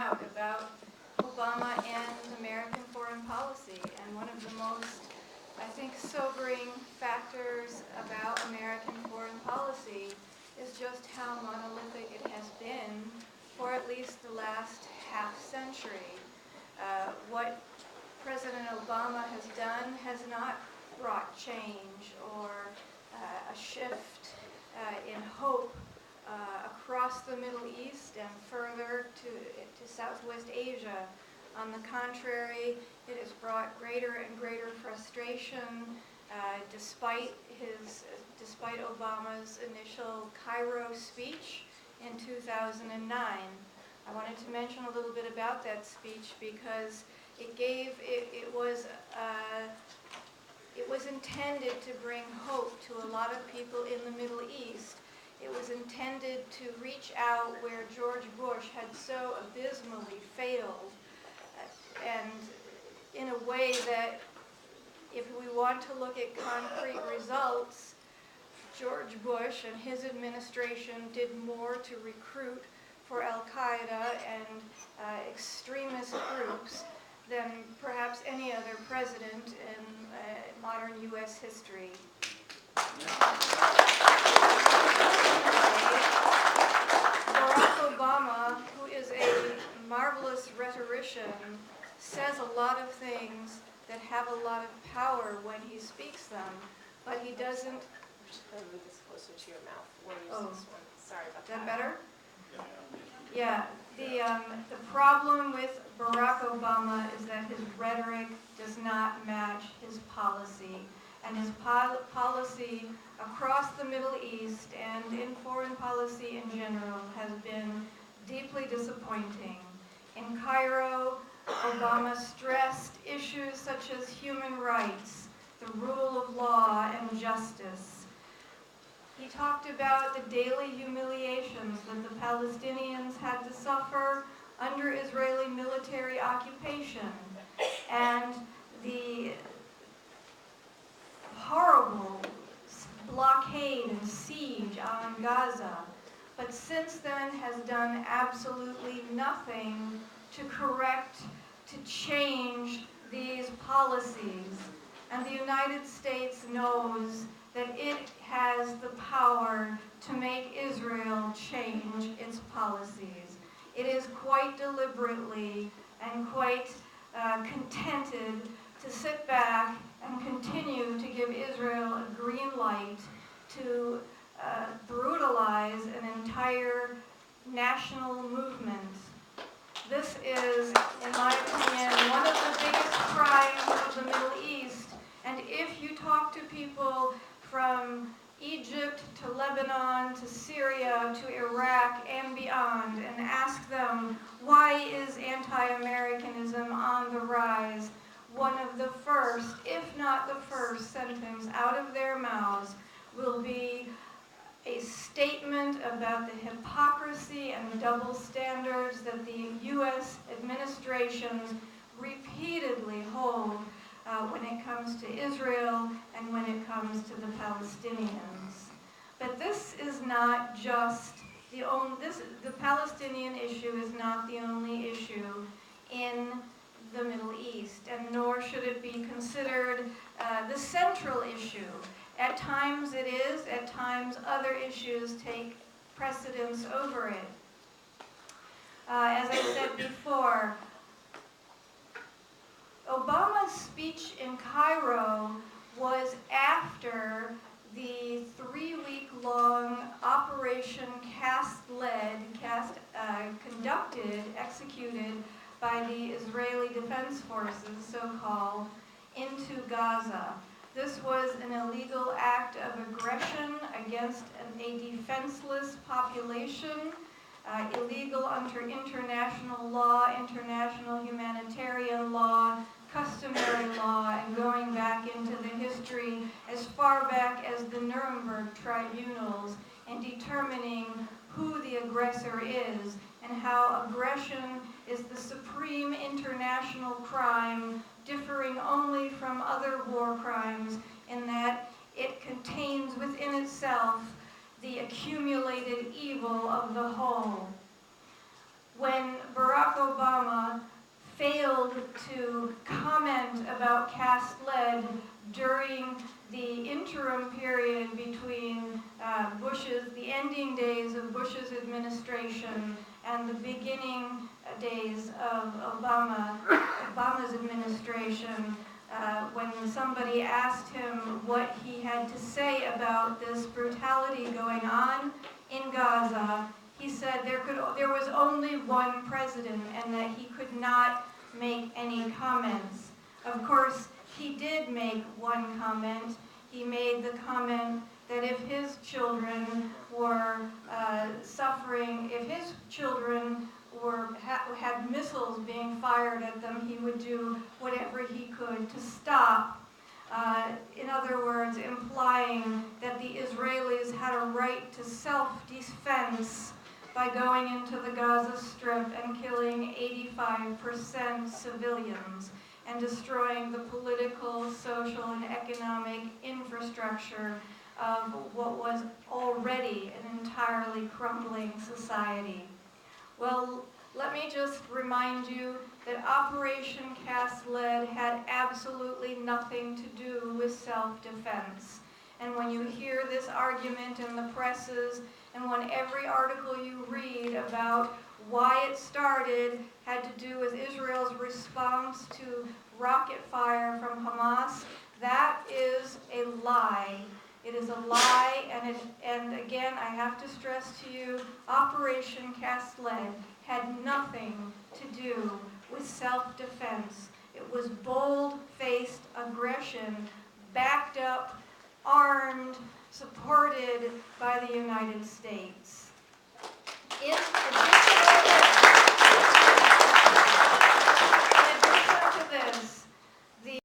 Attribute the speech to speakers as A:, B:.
A: out about Obama and American foreign policy. And one of the most, I think, sobering factors about American foreign policy is just how monolithic it has been for at least the last half century. What President Obama has done has not brought change or a shift in hope across the Middle East and further to Southwest Asia. On the contrary, it has brought greater and greater frustration despite Obama's initial Cairo speech in 2009. I wanted to mention a little bit about that speech because it was intended to bring hope to a lot of people in the Middle East. It was intended to reach out where George Bush had so abysmally failed, and in a way that, if we want to look at concrete results, George Bush and his administration did more to recruit for Al-Qaeda and extremist groups than perhaps any other president in modern U.S. history. Barack Obama, who is a marvelous rhetorician, says a lot of things that have a lot of power when he speaks them, but he doesn't.
B: Move this closer to your mouth. We'll use this one. Sorry about that.
A: Is that better? Yeah. The problem with Barack Obama is that his rhetoric does not match his policy, and his policy across the Middle East and in foreign policy in general has been deeply disappointing. In Cairo, Obama stressed issues such as human rights, the rule of law, and justice. He talked about the daily humiliations that the Palestinians had to suffer under Israeli military occupation and the horrible blockade and siege on Gaza, but since then has done absolutely nothing to correct, to change these policies. And the United States knows that it has the power to make Israel change its policies. It is quite deliberately and quite contented to sit back and continue to give Israel a green light to brutalize an entire national movement. This is, in my opinion, one of the biggest crimes of the Middle East. And if you talk to people from Egypt to Lebanon to Syria to Iraq and beyond and ask them, why is anti-Americanism on the rise? One of the first, if not the first, sentence out of their mouths will be a statement about the hypocrisy and double standards that the U.S. administrations repeatedly hold when it comes to Israel and when it comes to the Palestinians. But this is not just the Palestinian issue is not the only issue in the Middle East, and nor should it be considered the central issue. At times it is, at times other issues take precedence over it. As I said before, Obama's speech in Cairo was after the 3-week-long Operation conducted, executed by the Israeli Defense Forces, so-called, into Gaza. This was an illegal act of aggression against a defenseless population, illegal under international law, international humanitarian law, customary law, and going back into the history as far back as the Nuremberg tribunals, and determining who the aggressor is and how aggression is the supreme international crime, differing only from other war crimes in that it contains within itself the accumulated evil of the whole. When Barack Obama about cast lead during the interim period between the ending days of Bush's administration and the beginning days of Obama's administration. When somebody asked him what he had to say about this brutality going on in Gaza, he said there was only one president and that he could not make any comments. Of course, he did make one comment. He made the comment that if his children were suffering, if his children had missiles being fired at them, he would do whatever he could to stop. In other words, implying that the Israelis had a right to self-defense by going into the Gaza Strip and killing 85% civilians and destroying the political, social, and economic infrastructure of what was already an entirely crumbling society. Well, let me just remind you that Operation Cast Lead had absolutely nothing to do with self-defense. And when you hear this argument in the presses, and when every article you read about why it started had to do with Israel's response to rocket fire from Hamas, that is a lie. It is a lie, and again, I have to stress to you, Operation Cast Lead had nothing to do with self-defense. It was bold-faced aggression, backed up, armed, supported by the United States. In addition,